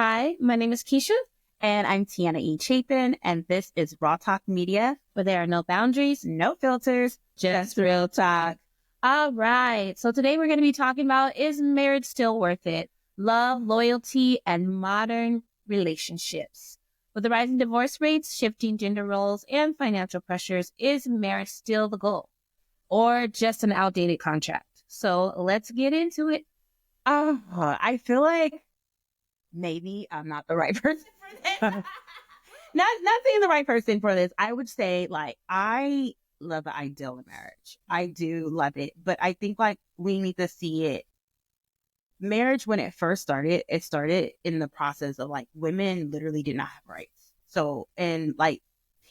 Hi, my name is Keisha, And I'm Tiana E. Chapin, and this is Raw Talk Media, where there are no boundaries, no filters, just real talk. All right. So today we're going to be talking about, is marriage still worth it? Love, loyalty, and modern relationships. With the rising divorce rates, shifting gender roles, and financial pressures, is marriage still the goal or just an outdated contract? So let's get into it. I feel like maybe I'm not the right person for this. not saying the right person for this. I would say I love the ideal of marriage. I do love it, but I think we need to see it. Marriage, when it started in the process of women literally did not have rights. So, and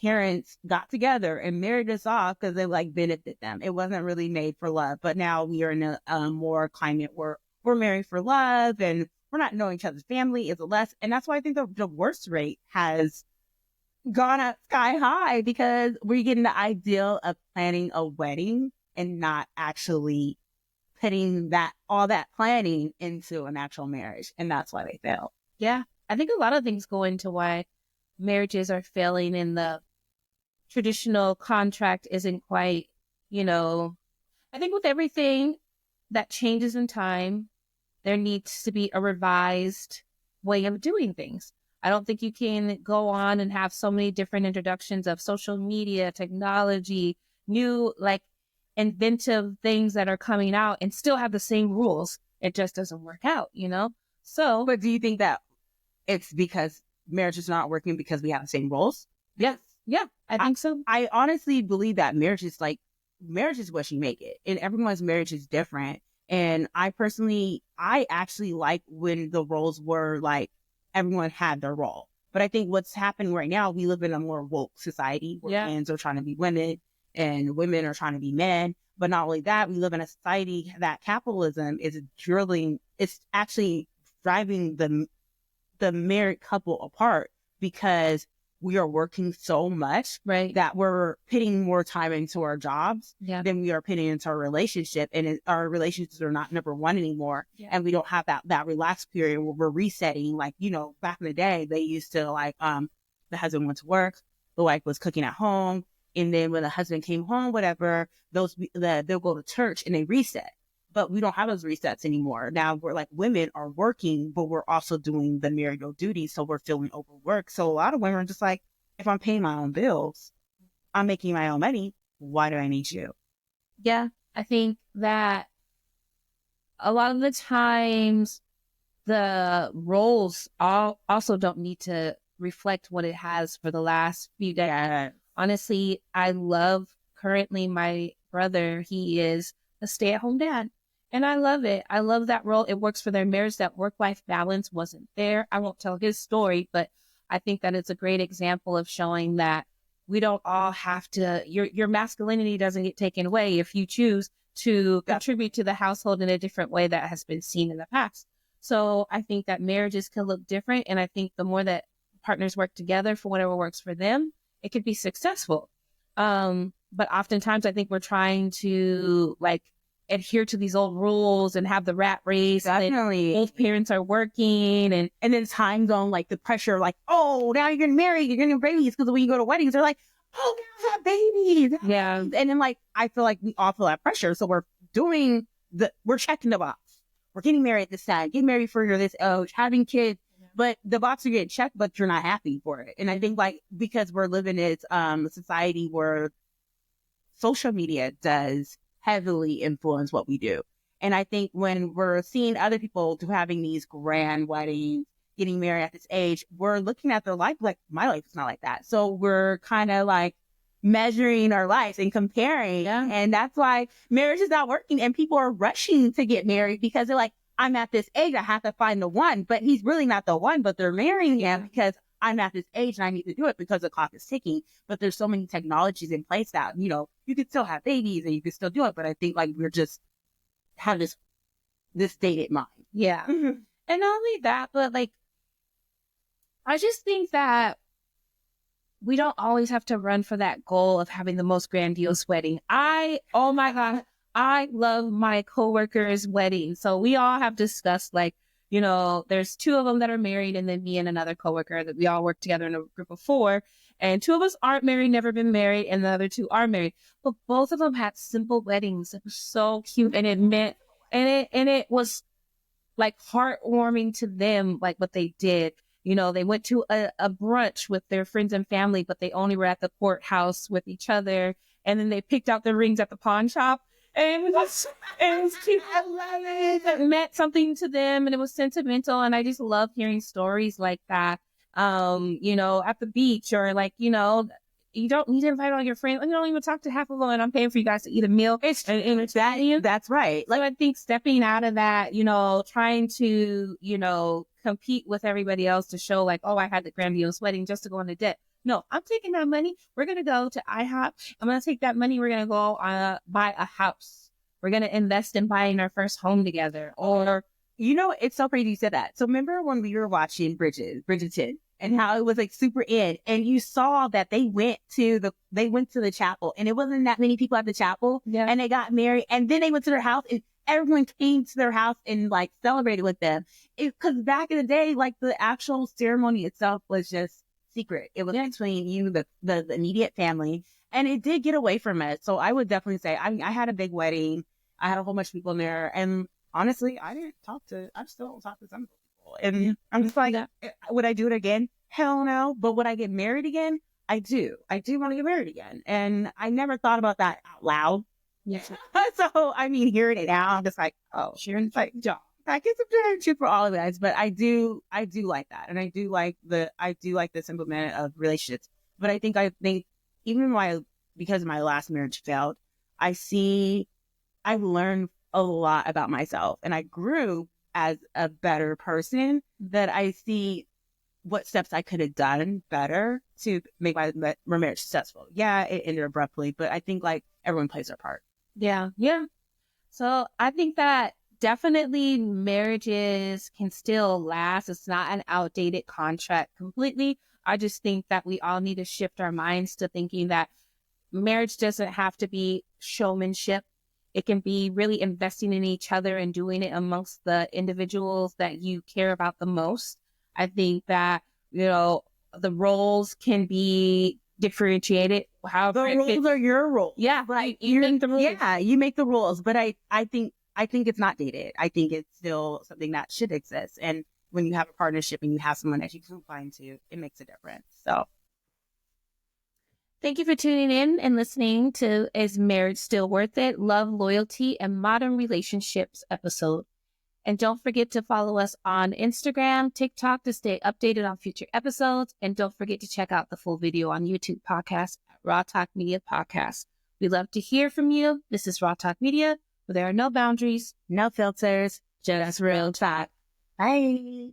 parents got together and married us off because they benefit them. It wasn't really made for love. But now we are in a more climate where we're married for love and we're not knowing each other's family is less. And that's why I think the divorce rate has gone up sky high, because we're getting the ideal of planning a wedding and not actually putting all that planning into an actual marriage. And that's why they fail. Yeah. I think a lot of things go into why marriages are failing, and the traditional contract isn't quite, I think with everything that changes in time, there needs to be a revised way of doing things. I don't think you can go on and have so many different introductions of social media, technology, new inventive things that are coming out and still have the same rules. It just doesn't work out, So, but do you think that it's because marriage is not working because we have the same roles? Yes. Yeah, I think so. I honestly believe that marriage is what you make it, and everyone's marriage is different. And I actually like when the roles were everyone had their role. But I think what's happening right now, we live in a more woke society where men are trying to be women and women are trying to be men. But not only that, we live in a society that capitalism is it's actually driving the married couple apart, because we are working so much, right, that we're putting more time into our jobs than we are putting into our relationship. And our relationships are not number one anymore. Yeah. And we don't have that relaxed period where we're resetting. Back in the day, they used to the husband went to work, the wife was cooking at home. And then when the husband came home, whatever, they'll go to church and they reset. But we don't have those resets anymore. Now we're women are working, but we're also doing the marital duties. So we're feeling overworked. So a lot of women are just if I'm paying my own bills, I'm making my own money, why do I need you? Yeah, I think that a lot of the times the roles also don't need to reflect what it has for the last few days. Yeah. Honestly, I love currently my brother. He is a stay-at-home dad. And I love it. I love that role. It works for their marriage. That work-life balance wasn't there. I won't tell his story, but I think that it's a great example of showing that we don't all have to, your masculinity doesn't get taken away if you choose to contribute to the household in a different way that has been seen in the past. So I think that marriages can look different. And I think the more that partners work together for whatever works for them, it could be successful. But oftentimes I think we're trying to adhere to these old rules and have the rat race. Definitely. Both parents are working, and then time zone, the pressure, oh, now you're getting married, you're getting babies, because when you go to weddings, they're oh, girls have babies. Yeah. And then I feel we all feel that pressure. So we're checking the box. We're getting married this time, getting married for this age, having kids. But the box are getting checked, but you're not happy for it. And I think because we're living in a society where social media does heavily influence what we do. And I think when we're seeing other people having these grand weddings, getting married at this age, we're looking at their life my life is not like that. So we're kind of measuring our lives and comparing. Yeah. And that's why marriage is not working. And people are rushing to get married because they're I'm at this age, I have to find the one. But he's really not the one, but they're marrying him because I'm at this age and I need to do it because the clock is ticking. But there's so many technologies in place that, you can still have babies and you can still do it. But I think we're just have this dated mind. Yeah. Mm-hmm. And not only that, but I just think that we don't always have to run for that goal of having the most grandiose wedding. Oh my God, I love my coworkers' wedding. So we all have discussed there's two of them that are married, and then me and another coworker that we all work together in a group of four. And two of us aren't married, never been married, and the other two are married. But both of them had simple weddings. It was so cute, and it was like heartwarming to them, like what they did. They went to a brunch with their friends and family, but they only were at the courthouse with each other. And then they picked out their rings at the pawn shop. And it was cute. I love it. It meant something to them, and it was sentimental. And I just love hearing stories like that. At the beach, or like, you don't need to invite all your friends. You don't even talk to half of them, and I'm paying for you guys to eat a meal. That's right. So I think stepping out of that, trying to, compete with everybody else to show like, oh, I had the grandiose wedding just to go into debt. No, I'm taking that money. We're going to go to IHOP. I'm going to take that money. We're going to go buy a house. We're going to invest in buying our first home together. Or, it's so crazy you said that. So remember when we were watching Bridgerton, and how it was like super in, and you saw that they went to the chapel, and it wasn't that many people at the chapel, and they got married, and then they went to their house, and everyone came to their house and like celebrated with them. Because back in the day, like the actual ceremony itself was just secret. It was between you, the immediate family, and it did get away from us. So I would definitely say, I had a big wedding. I had a whole bunch of people in there, and honestly, I still don't talk to some people. And I'm just like, would I do it again? Hell no. But would I get married again? I do. I do want to get married again. And I never thought about that out loud. Yeah. So, hearing it now, I'm just like, oh, Sharon's like, I get some true for all of you guys. But I do like that. And I do like the simplement of relationships. But I think even because my last marriage failed, I've learned a lot about myself, and I grew as a better person, that I see what steps I could have done better to make my marriage successful. Yeah, it ended abruptly, but I think like everyone plays their part. Yeah. Yeah. So I think that definitely marriages can still last. It's not an outdated contract completely. I just think that we all need to shift our minds to thinking that marriage doesn't have to be showmanship. It can be really investing in each other and doing it amongst the individuals that you care about the most. I think that, the roles can be differentiated. The roles are your roles. Yeah. Right. You make the rules. Yeah, you make the rules. But I think it's not dated. I think it's still something that should exist. And when you have a partnership and you have someone that you can find to, it makes a difference. So thank you for tuning in and listening to Is Marriage Still Worth It? Love, Loyalty, and Modern Relationships episode. And don't forget to follow us on Instagram, TikTok to stay updated on future episodes. And don't forget to check out the full video on YouTube podcast at Raw Talk Media Podcast. We love to hear from you. This is Raw Talk Media, where there are no boundaries, no filters, just real talk. Bye.